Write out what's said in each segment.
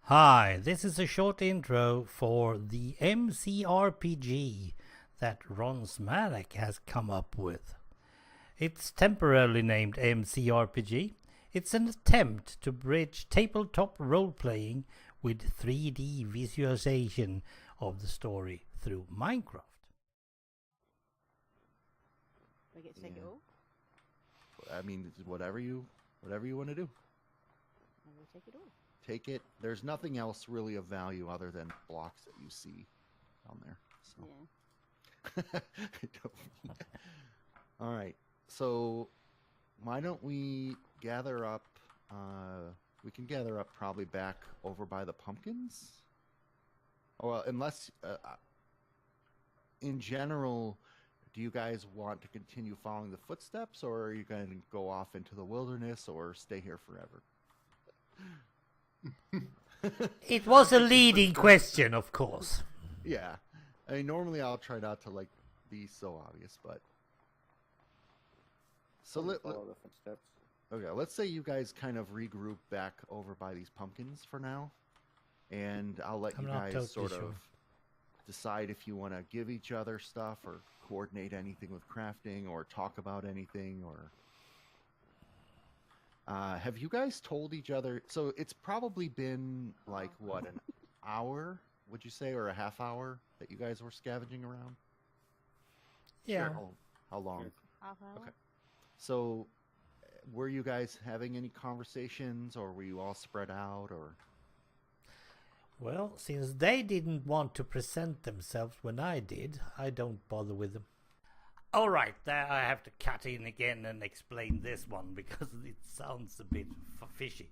Hi, this is a short intro for the MCRPG that Rsmalec has come up with. It's temporarily named MCRPG. It's an attempt to bridge tabletop role-playing with 3D visualization of the story through Minecraft. We get to take it all? I mean, whatever you want to do. We'll take it all. Take it. There's nothing else really of value other than blocks that you see down there. So. Yeah. All right. So why don't we gather up? We can gather up probably back over by the pumpkins. Well, unless in general, do you guys want to continue following the footsteps, or are you going to go off into the wilderness or stay here forever? It was a leading question, of course. Yeah. I mean, normally I'll try not to be so obvious, but so Follow the footsteps. Okay, let's say you guys kind of regroup back over by these pumpkins for now, and I'll let you guys sort of decide if you want to give each other stuff or coordinate anything with crafting or talk about anything or have you guys told each other? So it's probably been like what, an hour, would you say, or a half hour that you guys were scavenging around? Yeah. Sure. How long? Half hour? Okay. So were you guys having any conversations, or were you all spread out, or? Well, since they didn't want to present themselves when I did, I don't bother with them. Alright, there I have to cut in again and explain this one because it sounds a bit fishy.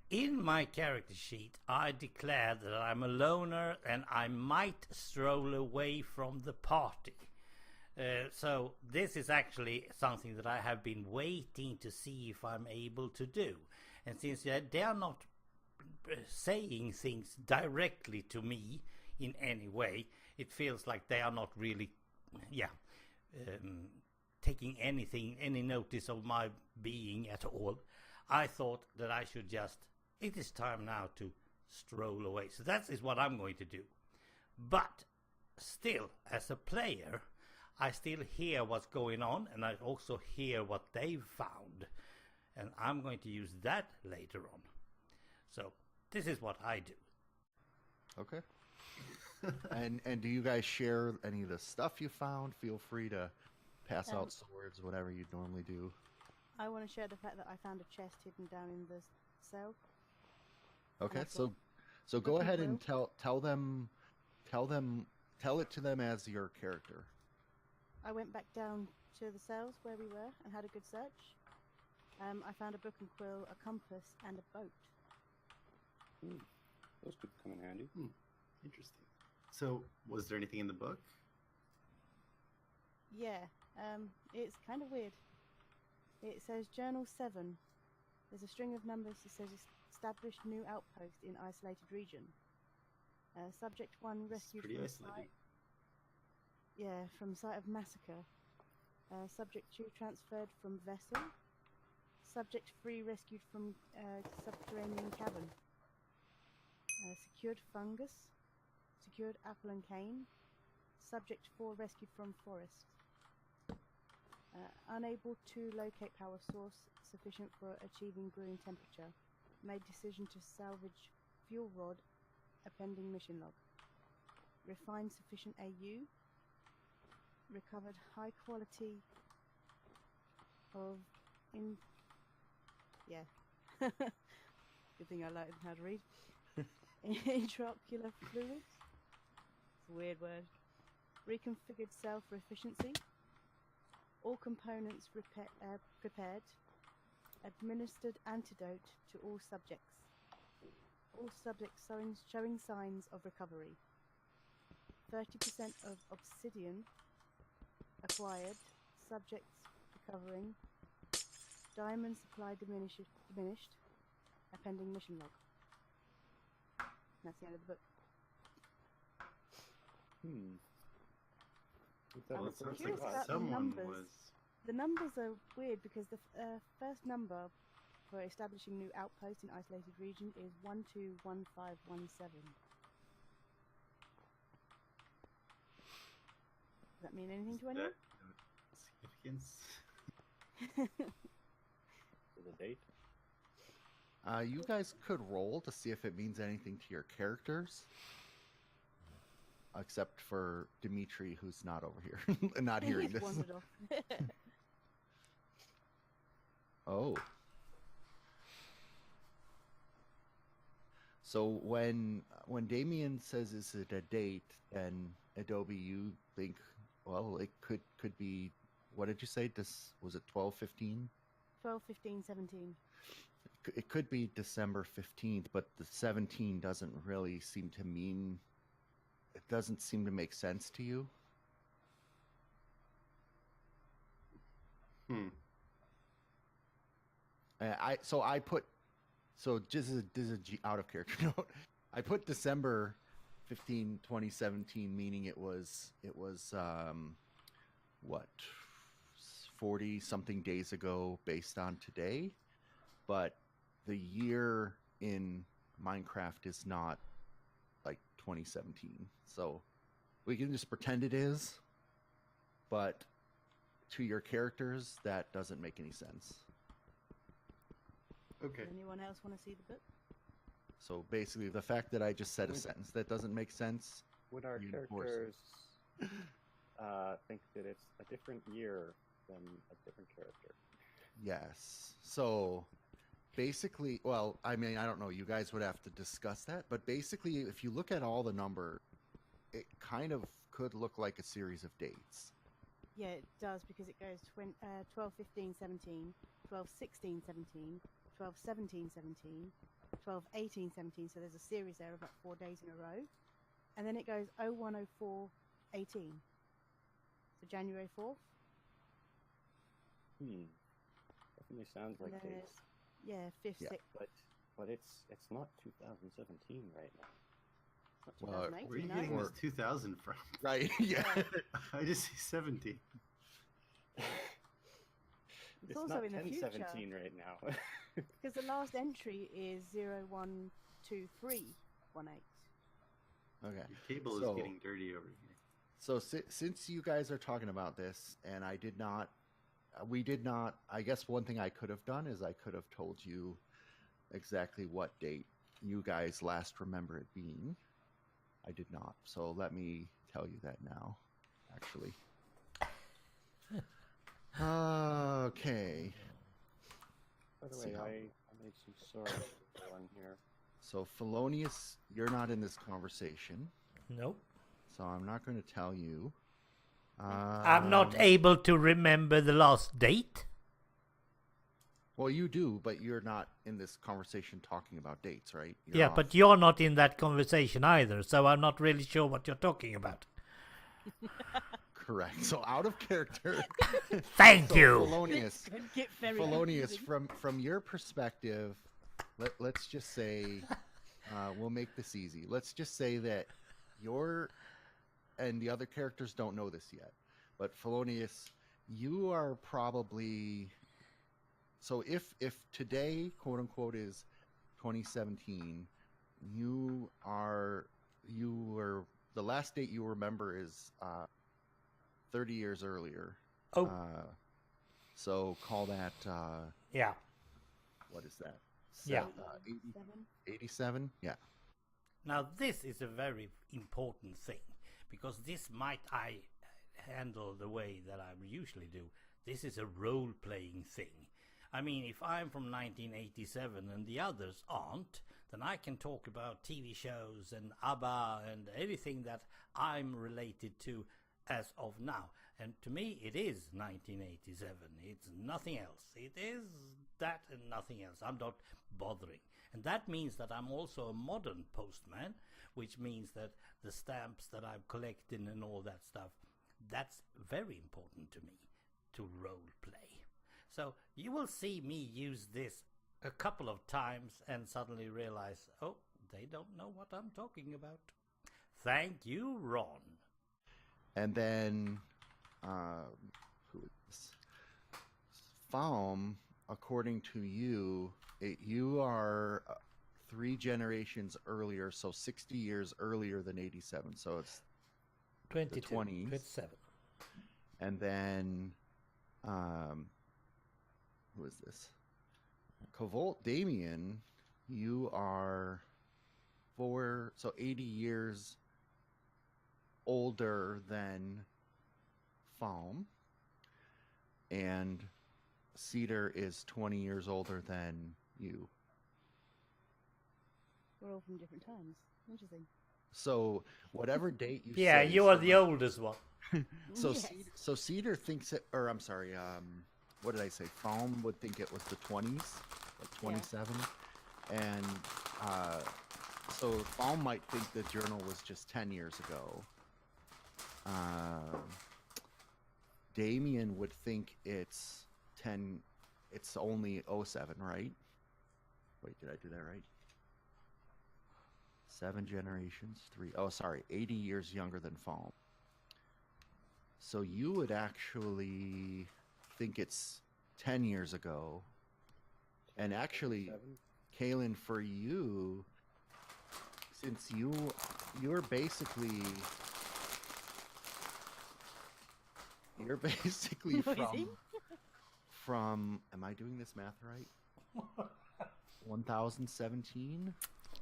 In my character sheet, I declare that I'm a loner and I might stroll away from the party. So this is actually something that I have been waiting to see if I'm able to do. And since they are not saying things directly to me in any way, it feels like they are not really, taking any notice of my being at all. I thought that I should it is time now to stroll away. So that is what I'm going to do. But still, as a player, I still hear what's going on, and I also hear what they've found. And I'm going to use that later on. So this is what I do. Okay. And do you guys share any of the stuff you found? Feel free to pass out swords, whatever you normally do. I want to share the fact that I found a chest hidden down in the cell. Okay, so go ahead and tell it to them as your character. I went back down to the cells where we were and had a good search. I found a book and quill, a compass, and a boat. Those could come in handy. Interesting. So, was there anything in the book? Yeah, it's kind of weird. It says Journal 7. There's a string of numbers that says established new outpost in isolated region. Subject 1 rescued Pretty from isolated. From site of massacre. Subject 2 transferred from vessel. Subject 3 rescued from subterranean cavern. Secured fungus. Secured apple and cane. Subject 4 rescued from forest. Unable to locate power source sufficient for achieving brewing temperature. Made decision to salvage fuel rod. Appending mission log. Refined sufficient AU. Recovered high quality of Good thing I learned how to read. Intraocular fluid. It's a weird word. Reconfigured cell for efficiency. All components prepared. Administered antidote to all subjects. All subjects showing signs of recovery. 30% of obsidian acquired. Subjects recovering. Diamond supply diminished. Appending mission log. That's the end of the book. That was sounds curious like about the someone numbers. was. The numbers are weird because the first number for establishing new outposts in isolated region is 121517. Does that mean anything to anyone? Significance? For the date? You guys could roll to see if it means anything to your characters. Except for Dimitri, who's not over here and not hearing He's this. wandered off. Oh. So when Damien says is it a date, then Adobe, you think, well, it could be, what did you say? Was it 12/15? 12/15/17. It could be December 15th, but the 17 doesn't really seem to mean, it doesn't seem to make sense to you. This is a out of character note. I put December 15, 2017, meaning it was what, 40 something days ago based on today, but the year in Minecraft is not like 2017, so we can just pretend it is, but to your characters that doesn't make any sense. Okay. Does anyone else want to see the book? So basically, the fact that I just said a sentence that doesn't make sense. Would our characters think that it's a different year than a different character? Yes. So basically, well, I mean, I don't know. You guys would have to discuss that. But basically, if you look at all the number, it kind of could look like a series of dates. Yeah, it does, because it goes 12/15/17, 12/16/17, 12/17/17, 12/18/17. So there's a series there of about 4 days in a row. And then it goes 01/04/18. So January 4th. Definitely sounds like dates. Yeah, 5th, Yeah. 6th. But it's not 2017 right now. Not Well, 2018, Where are you no? getting this 2000 from? Right. Yeah. I just see 70. It's also not in the future. 1017 right now. Because the last entry is 012318. Okay. Your table So- is getting dirty over here. So since you guys are talking about this, and we did not, I guess one thing I could have done is I could have told you exactly what date you guys last remember it being. I did not. So let me tell you that now, actually. Okay. By the See way, how- I made some swords on here. So Fellonius, you're not in this conversation, Nope. so I'm not going to tell you. I'm not able to remember the last date. Well, you do, but you're not in this conversation talking about dates, right? You're Yeah, off. but you're not in that conversation either, so I'm not really sure what you're talking about. Correct. So out of character. Thank you. Fellonius, Get very Fellonius, confusing. from your perspective, let's just say, we'll make this easy. Let's just say that and the other characters don't know this yet, but Fellonius, you are probably, so if today, quote unquote, is 2017, you were, the last date you remember is 30 years earlier. Oh. So call that, Yeah. what is that? Yeah. 87? Yeah. Now this is a very important thing, because this might I handle the way that I usually do. This is a role-playing thing. I mean, if I'm from 1987 and the others aren't, then I can talk about TV shows and ABBA and anything that I'm related to as of now. And to me, it is 1987. It's nothing else. It is that and nothing else. I'm not bothering. And that means that I'm also a modern postman, which means that the stamps that I've collected and all that stuff, that's very important to me to role play. So you will see me use this a couple of times and suddenly realize, oh, they don't know what I'm talking about. Thank you, Ron. And then, who is this? Faum, according to you, You are 3 generations earlier, so 60 years earlier than 87. So it's 22, the 20s. 27. And then, who is this? Cavolt Damien, you are 80 years older than Falm. And Cedar is 20 years older than you. We're all from different times. Interesting. So whatever date you Yeah, say, you are the oldest one. So Yes. so Cedar thinks it, or I'm sorry, what did I say? Falm would think it was the 20s, like 27, and so Falm might think the journal was just 10 years ago. Damien would think it's 10. It's only 07, right? Wait, did I do that right? 7 generations, 3. Oh, sorry, 80 years younger than Falm. So you would actually think it's 10 years ago. And actually, 7? Kalen, for you, since you're basically Noisy. from am I doing this math right? 1017.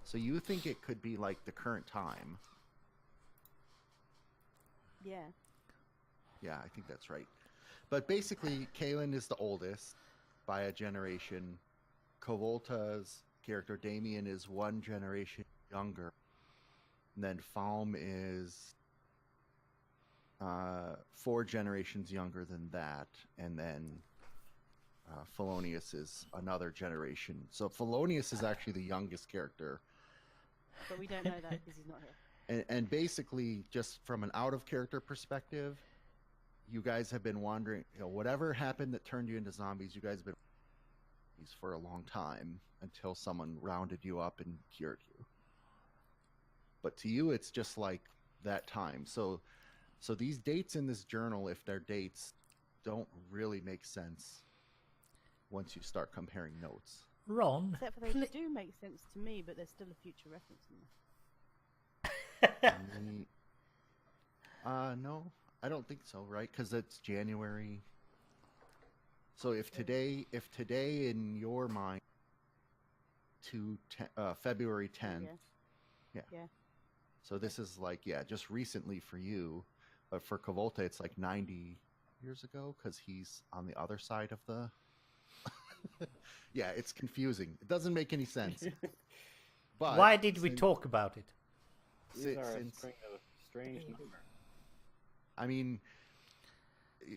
So you think it could be like the current time? Yeah. Yeah, I think that's right. But basically, Kalen is the oldest by a generation. Covolta's character Damien is 1 generation younger. And then Falm is 4 generations younger than that. And then Fellonius is another generation. So Fellonius is actually the youngest character. But we don't know that because he's not here. And basically, just from an out-of-character perspective, you guys have been wandering, whatever happened that turned you into zombies, you guys have been for a long time until someone rounded you up and cured you. But to you, it's just like that time. So these dates in this journal, if they're dates, don't really make sense once you start comparing notes. Ron, Except for they do make sense to me, but there's still a future reference in there. No, I don't think so, right? Because it's January. So if today in your mind to February 10th, yeah. So this is like, just recently for you, but for Covolta it's like 90 years ago because he's on the other side of the. Yeah, it's confusing. It doesn't make any sense. But why did we talk about it? These are a string of strange numbers. I mean,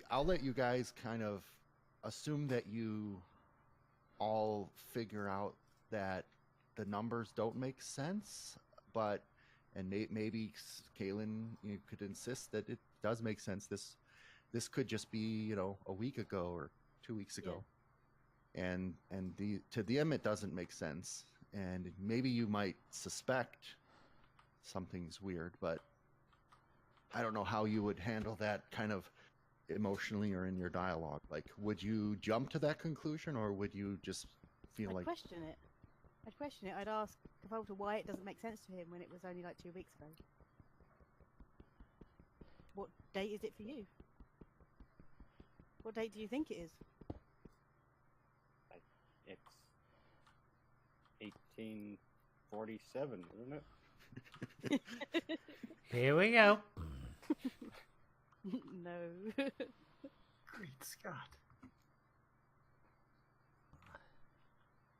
I'll let you guys kind of assume that you all figure out that the numbers don't make sense, and maybe Kalen, you could insist that it does make sense. This could just be, a week ago or 2 weeks ago. And to them it doesn't make sense, and maybe you might suspect something's weird, but I don't know how you would handle that kind of emotionally or in your dialogue. Like, would you jump to that conclusion, or would you just feel I'd like question it. I'd ask Cavolta why it doesn't make sense to him when it was only like 2 weeks ago. What date is it for you? What date do you think it is? It's 1847, isn't it? Here we go. No. Great Scott.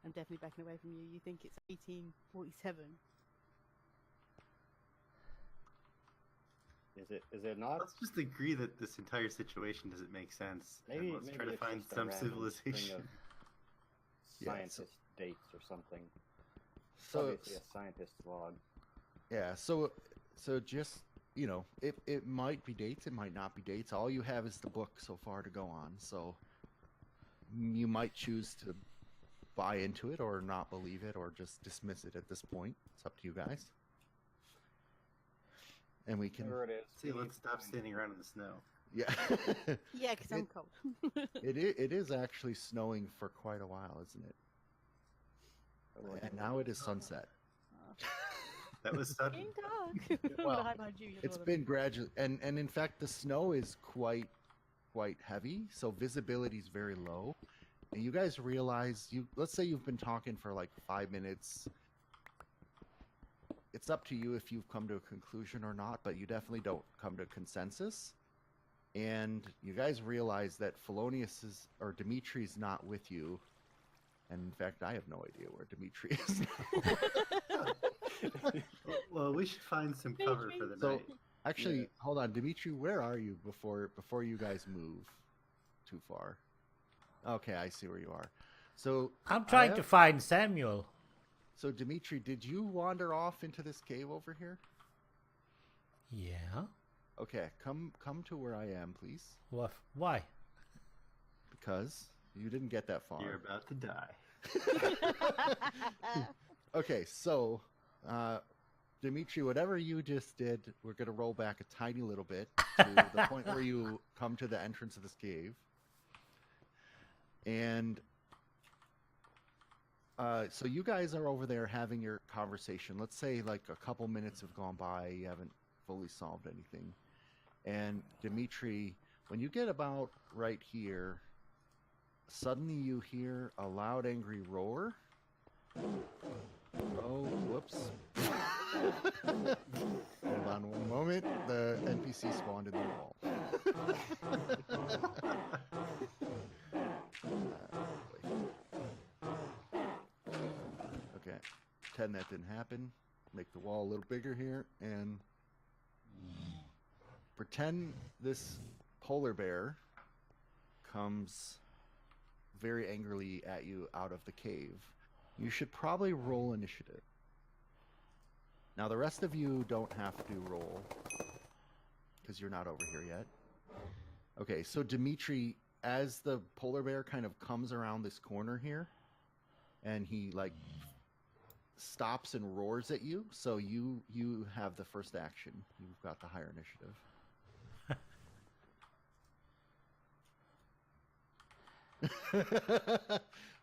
I'm definitely backing away from you. You think it's 1847? Is it not? Let's just agree that this entire situation doesn't make sense. Maybe Let's try to it's find just a some random string civilization. of scientist dates or something. so? Obviously, a scientist's log. Yeah, so just it might be dates, it might not be dates. All you have is the book so far to go on. So you might choose to buy into it or not believe it or just dismiss it at this point. It's up to you guys. And we can. Whatever it is. See, let's stop standing around in the snow. Yeah. Yeah, because I'm cold. It is actually snowing for quite a while, isn't it? And now it is sunset. That was sudden. In dark. Well, Hide behind you, It's little- been gradual, and in fact, the snow is quite heavy, so visibility is very low. And you guys realize, let's say you've been talking for like 5 minutes. It's up to you if you've come to a conclusion or not, but you definitely don't come to consensus. And you guys realize that Fellonius or Dimitri's not with you. And in fact, I have no idea where Dimitri is now. Well, we should find some cover for the So, night. actually, Yeah. hold on, Dimitri, where are you before you guys move too far? Okay, I see where you are. So I'm trying to find Samuel. So Dimitri, did you wander off into this cave over here? Yeah. Okay, come to where I am, please. What? Why? Because you didn't get that far. You're about to die. Okay, so Dimitri, whatever you just did, we're gonna roll back a tiny little bit to the point where you come to the entrance of this cave. And so you guys are over there having your conversation. Let's say like a couple minutes have gone by, you haven't fully solved anything. And Dimitri, when you get about right here, suddenly you hear a loud, angry roar. Oh, whoops. Hold on one moment. The NPC spawned in the wall. Okay, pretend that didn't happen. Make the wall a little bigger here, and pretend this polar bear comes very angrily at you out of the cave. You should probably roll initiative. Now the rest of you don't have to roll because you're not over here yet. Okay, so Dimitri, as the polar bear kind of comes around this corner here, and he like stops and roars at you, so you have the first action. You've got the higher initiative.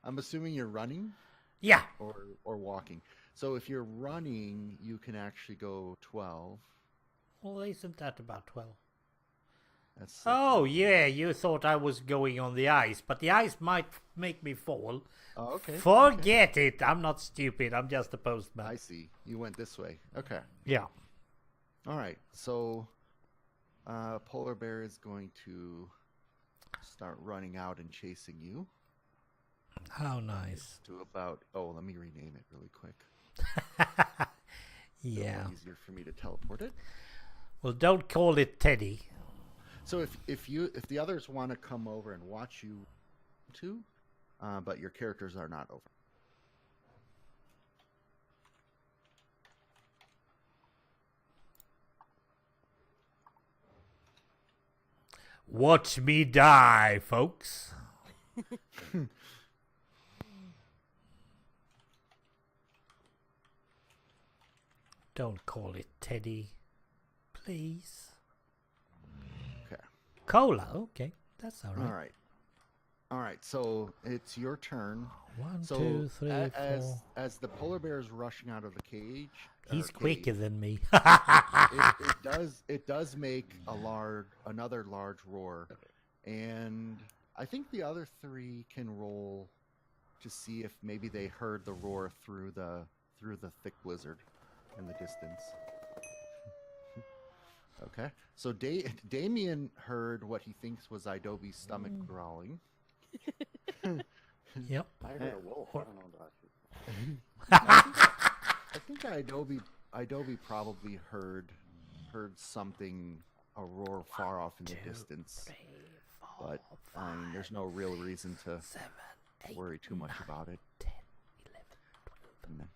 I'm assuming you're running? Yeah. Or walking. So if you're running, you can actually go 12. Well, isn't that about 12? That's Oh, yeah, you thought I was going on the ice, but the ice might make me fall. Oh, okay. Forget it. I'm not stupid. I'm just a postman. I see. You went this way. Okay. Yeah. All right. So polar bear is going to start running out and chasing you. How nice. To about, let me rename it really quick. Yeah. It's easier for me to teleport it. Well, don't call it Teddy. So if the others want to come over and watch you too, but your characters are not over. Watch me die, folks. Don't call it Teddy, please. Okay. Cola, okay. That's all right. All right. So it's your turn. 1, So 2, 3, 4. as the polar bear is rushing out of the cage, He's or quicker cave, than me. it does make another large roar, and I think the other three can roll to see if maybe they heard the roar through the thick blizzard in the distance. Okay, so Damien heard what he thinks was Idobi's stomach growling. Yep. I heard a wolf. I don't know about you. I think Idobi probably heard something, a roar far off in the distance. But there's no real reason to 7, 8, worry too much about it. 10, 11,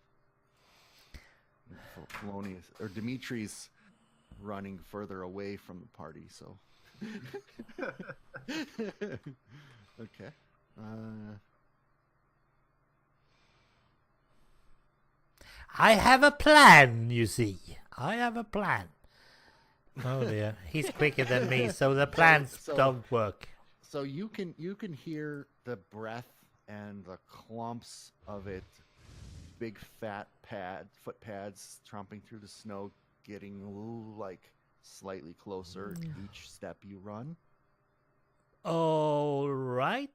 12. Fellonius or Dimitri's running further away from the party, so okay. I have a plan, you see. I have a plan. Oh dear, he's quicker than me, so the plans don't work. So you can hear the breath and the clumps of it big fat foot pads tromping through the snow, getting like slightly closer each step you run. All right.